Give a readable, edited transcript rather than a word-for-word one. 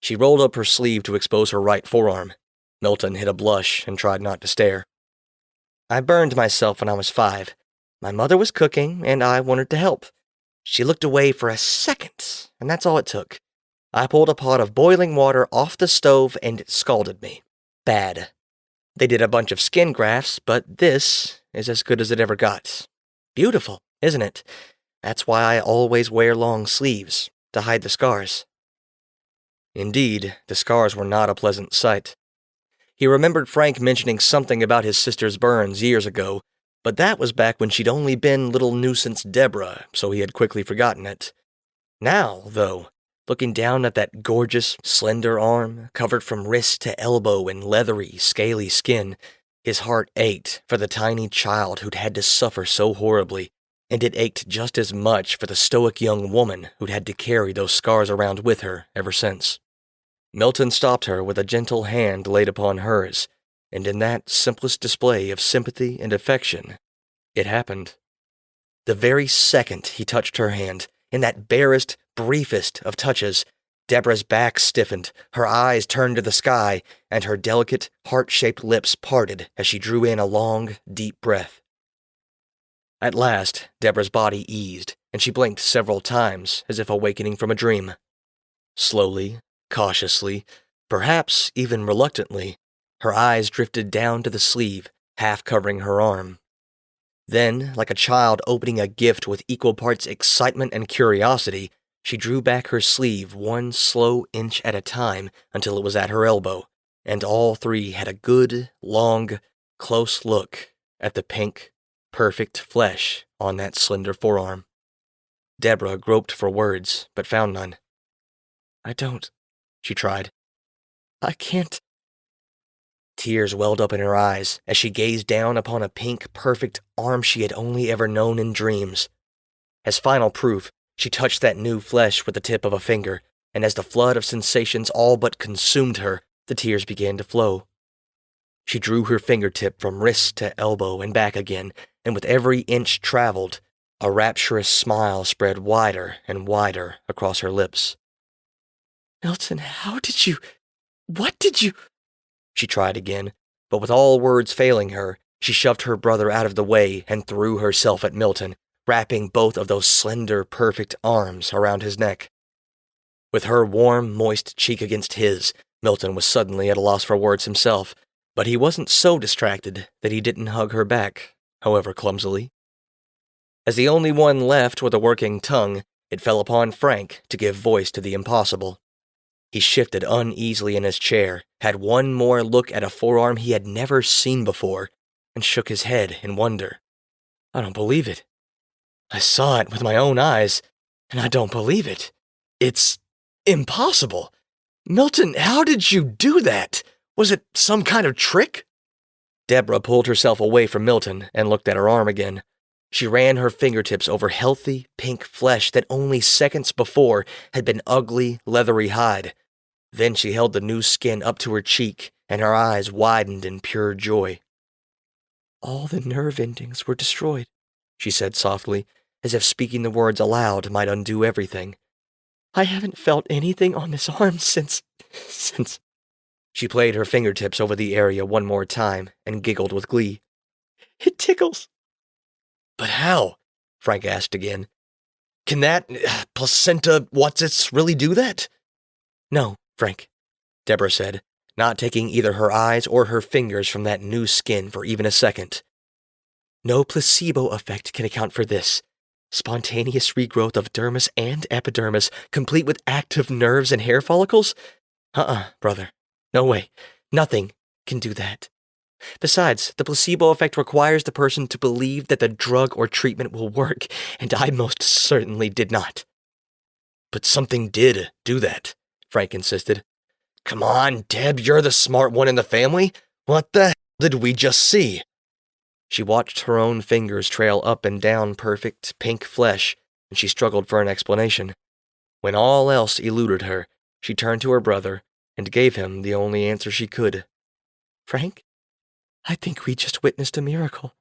She rolled up her sleeve to expose her right forearm. Milton hid a blush and tried not to stare. I burned myself when I was 5. My mother was cooking, and I wanted to help. She looked away for a second, and that's all it took. I pulled a pot of boiling water off the stove, and it scalded me. Bad. They did a bunch of skin grafts, but this is as good as it ever got. Beautiful, isn't it? That's why I always wear long sleeves, to hide the scars. Indeed, the scars were not a pleasant sight. He remembered Frank mentioning something about his sister's burns years ago, but that was back when she'd only been little nuisance Deborah, so he had quickly forgotten it. Now, though, looking down at that gorgeous, slender arm, covered from wrist to elbow in leathery, scaly skin, his heart ached for the tiny child who'd had to suffer so horribly, and it ached just as much for the stoic young woman who'd had to carry those scars around with her ever since. Milton stopped her with a gentle hand laid upon hers, and in that simplest display of sympathy and affection, it happened. The very second he touched her hand, in that barest, briefest of touches, Deborah's back stiffened, her eyes turned to the sky, and her delicate, heart-shaped lips parted as she drew in a long, deep breath. At last, Deborah's body eased, and she blinked several times as if awakening from a dream. Slowly, cautiously, perhaps even reluctantly, her eyes drifted down to the sleeve, half covering her arm. Then, like a child opening a gift with equal parts excitement and curiosity, she drew back her sleeve one slow inch at a time until it was at her elbow, and all three had a good, long, close look at the pink, perfect flesh on that slender forearm. Deborah groped for words, but found none. "I don't," she tried. "I can't." Tears welled up in her eyes as she gazed down upon a pink, perfect arm she had only ever known in dreams. As final proof, she touched that new flesh with the tip of a finger, and as the flood of sensations all but consumed her, the tears began to flow. She drew her fingertip from wrist to elbow and back again, and with every inch traveled, a rapturous smile spread wider and wider across her lips. "Milton, what did you... She tried again, but with all words failing her, she shoved her brother out of the way and threw herself at Milton, wrapping both of those slender, perfect arms around his neck. With her warm, moist cheek against his, Milton was suddenly at a loss for words himself, but he wasn't so distracted that he didn't hug her back, however clumsily. As the only one left with a working tongue, it fell upon Frank to give voice to the impossible. He shifted uneasily in his chair, had one more look at a forearm he had never seen before, and shook his head in wonder. "I don't believe it. I saw it with my own eyes, and I don't believe it. It's impossible. Milton, how did you do that? Was it some kind of trick?" Deborah pulled herself away from Milton and looked at her arm again. She ran her fingertips over healthy, pink flesh that only seconds before had been ugly, leathery hide. Then she held the new skin up to her cheek, and her eyes widened in pure joy. "All the nerve endings were destroyed," she said softly, as if speaking the words aloud might undo everything. "I haven't felt anything on this arm since... She played her fingertips over the area one more time and giggled with glee. "It tickles." "But how?" Frank asked again. "Can that placenta what's-its really do that?" "No, Frank," Deborah said, not taking either her eyes or her fingers from that new skin for even a second. "No placebo effect can account for this. Spontaneous regrowth of dermis and epidermis, complete with active nerves and hair follicles? Brother. No way. Nothing can do that. Besides, the placebo effect requires the person to believe that the drug or treatment will work, and I most certainly did not." "But something did do that," Frank insisted. "Come on, Deb, you're the smart one in the family. What the hell did we just see?" She watched her own fingers trail up and down perfect, pink flesh, and she struggled for an explanation. When all else eluded her, she turned to her brother and gave him the only answer she could. "Frank, I think we just witnessed a miracle."